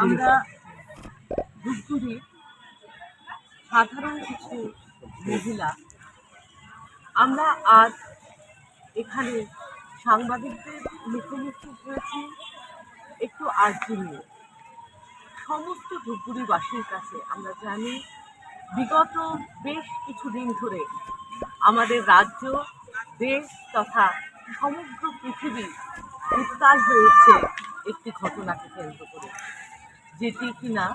আমরা ধূপগুড়ির সাধারণ কিছু মহিলা আমরা আজ এখানে সাংবাদিকদের মুখোমুখি হয়েছি একটু আর্জি নিয়ে। সমস্ত ধূপগুড়িবাসীর কাছে আমরা জানি বিগত বেশ কিছুদিন ধরে আমাদের রাজ্য, দেশ তথা সমগ্র পৃথিবী উত্তাল হয়ে উঠছে একটি ঘটনাকে কেন্দ্র করে, যেটি কিনা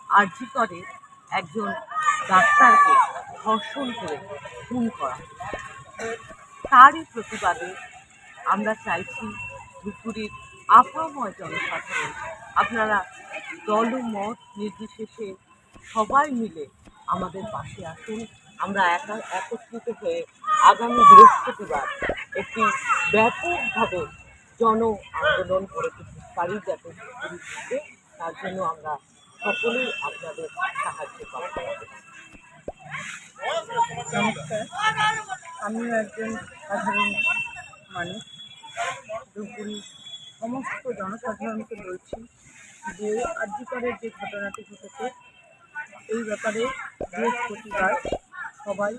আরজি করে একজন ডাক্তারকে ধর্ষণ করে খুন করা। তারই প্রতিবাদে আমরা চাইছি ধূপগুড়ির আপাময় জনসাধারণ আপনারা দলমত নির্বিশেষে সবাই মিলে আমাদের পাশে আসুন। আমরা একত্রিত হয়ে আগামী বৃহস্পতিবার একটি ব্যাপকভাবে জন আন্দোলন করে পারি যাতে ধূপগুড়িতে, তার জন্য আমরা সকলেই আপনাদের সাহায্য কামনা করি। নমস্কার, আমিও একজন সাধারণ মানুষ। ধূপগুড়ির সমস্ত জনসাধারণকে বলছি যে আরজি করের যে ঘটনাটি ঘটেছে এই ব্যাপারে বৃহস্পতিবার সবাই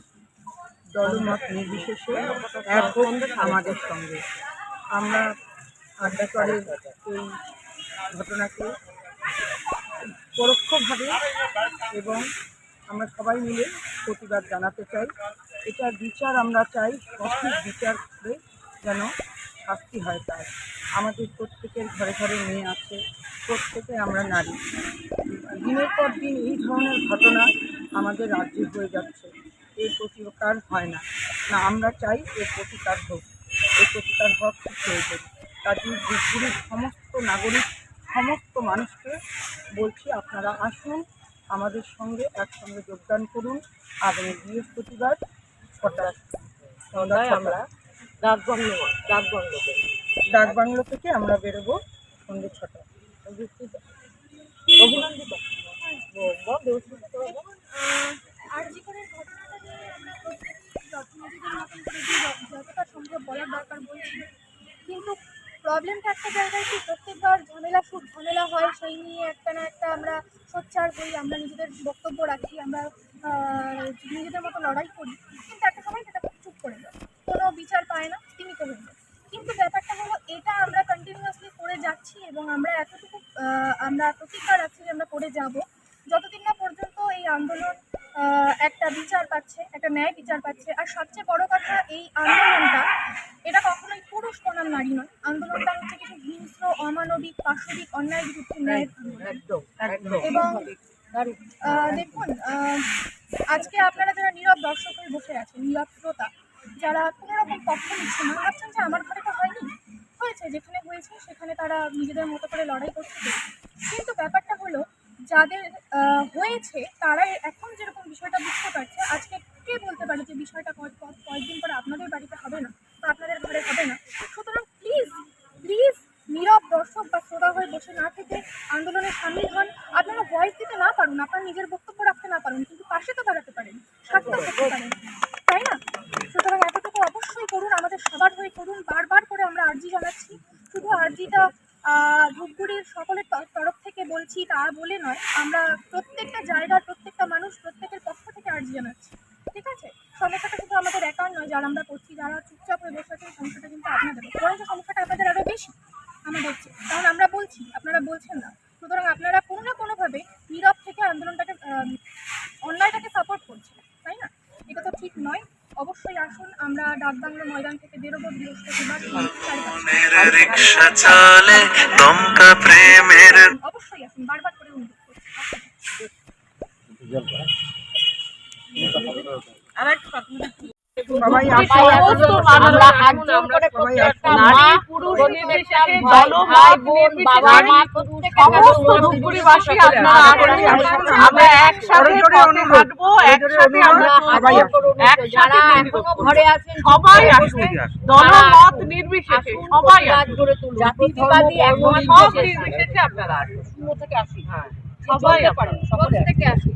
দলমত নির্বিশেষে এক হোক আমাদের সঙ্গে। আমরা আরজি করের এই ঘটনাকে পরোক্ষভাবে এবং আমরা সবাই মিলে প্রতিবাদ জানাতে চাই। এটার বিচার আমরা চাই, সঠিক বিচার করে যেন শাস্তি হয়। তার আমাদের প্রত্যেকের ঘরে ঘরে মেয়ে আছে, প্রত্যেকে আমরা নারী। দিনের পর দিন এই ধরনের ঘটনা আমাদের রাজ্যে হয়ে যাচ্ছে, এর প্রতিকার হয় না। আমরা চাই এর প্রতিকার হোক, এই প্রতিকার হওয়া খুব প্রয়োজন। কাজে ধূপগুড়ির সমস্ত নাগরিক, সমস্ত মানুষকে বলছি আপনারা আসুন, আমাদের সঙ্গে একসঙ্গে যোগদান করুন। আগামী বৃহস্পতিবার 6টায় আমরা ডাকবাংলো থেকে আমরা বেরোবো সন্ধ্যে 6টায়। আরজি করের ঘটনাটা নিয়ে আমরা প্রতিনিধিদের মতন করে যতটা সম্ভব বলার দরকার বলছি, কিন্তু প্রবলেমটা একটা জায়গায় কি প্রত্যেকবার ঝামেলা হয়, সেই নিয়ে একটা না একটা আমরা সোচ্চার হই, আমরা নিজেদের বক্তব্য রাখি, আমরা নিজেদের মতো লড়াই করি, কিন্তু একটা সময় সেটা চুপ করে যায়, কোনো বিচার পায় না, সীমিত হয়ে যায়। কিন্তু ব্যাপারটা হলো এটা আমরা কন্টিনিউয়াসলি করে যাচ্ছি এবং আমরা এতটুকু আমরা প্রতিজ্ঞা রাখছি যে আমরা করে যাব যতদিন না পর্যন্ত এই আন্দোলন একটা বিচার পাচ্ছে, একটা ন্যায় বিচার পাচ্ছে। আর সবচেয়ে বড় কথা, এই আন্দোলনটা এটা কখনোই পুরুষ বনাম নারী নয়, আন্দোলনটা হচ্ছে কিছু হিংস্র, অমানবিক, পাশবিক অন্যায় বিরুদ্ধে ন্যায়। এবং দেখুন, আজকে আপনারা যারা নীরব দর্শক হয়ে বসে আছেন, নীরব শ্রোতা, যারা কোনো রকম পক্ষ নিচ্ছে না, ভাবছেন যে আমার ঘরে তো হয়নি, হয়েছে, যেখানে হয়েছে সেখানে তারা নিজেদের মতো করে লড়াই করছে। কিন্তু ব্যাপারটা হলো যাদের হয়েছে তারাই এখন যেরকম বিষয়টা বুঝতে পারছে। আজকে কে বলতে পারে যে বিষয়টা কয়েকদিন পরে আপনাদের বাড়িতে হবে না বা আপনাদের ঘরে হবে না। সুতরাং প্লিজ নীরব দর্শক বা শ্রোতা হয়ে বসে না থেকে আন্দোলনে সামিল হন। আপনারা ভয়েস দিতে না পারুন, আপনারা নিজের বক্তব্য রাখতে না পারুন, কিন্তু পাশে তো দাঁড়াতে পারেন, সাথে থাকতে পারেন, তাই না? সুতরাং এতটুকু অবশ্যই করুন, আমাদের সবার হয়ে করুন। বারবার করে আমরা আর্জি জানাচ্ছি, শুধু আর্জিটা ধূপগুড়ির সকলের তরফ থেকে বলছি তা বলে নয়, আমরা প্রত্যেকটা জায়গার প্রত্যেকটা মানুষ প্রত্যেকের পক্ষ থেকে আর্জি জানাচ্ছি। ঠিক আছে, সমস্যাটা শুধু আমাদের একার নয়, যারা আমরা করছি, যারা চুপচাপ হয়ে বসে আছেন, সমস্যাটা কিন্তু আপনাদের, বরঞ্চ সমস্যাটা আপনাদের আরও বেশি আমাদের চেয়ে, কারণ আমরা বলছি, আপনারা বলছেন না। সুতরাং আপনারা কোনো না কোনোভাবে নীরব থেকে আন্দোলনটাকে, অন্যায়টাকে সাপোর্ট করছেন, তাই না? এটা তো ঠিক নয়। অবশ্যই আসুন, আমরা ডাকবাংলো ময়দান থেকে বেরোবো বৃহস্পতিবার। অবশ্যই আসুন, বারবার করে অনুরোধ করছি। সবাই দলমত নির্বিশেষে সবাই জাতিবাদী সব নির্বিশেষে আপনারা আসুন, সবাই থেকে আসুন।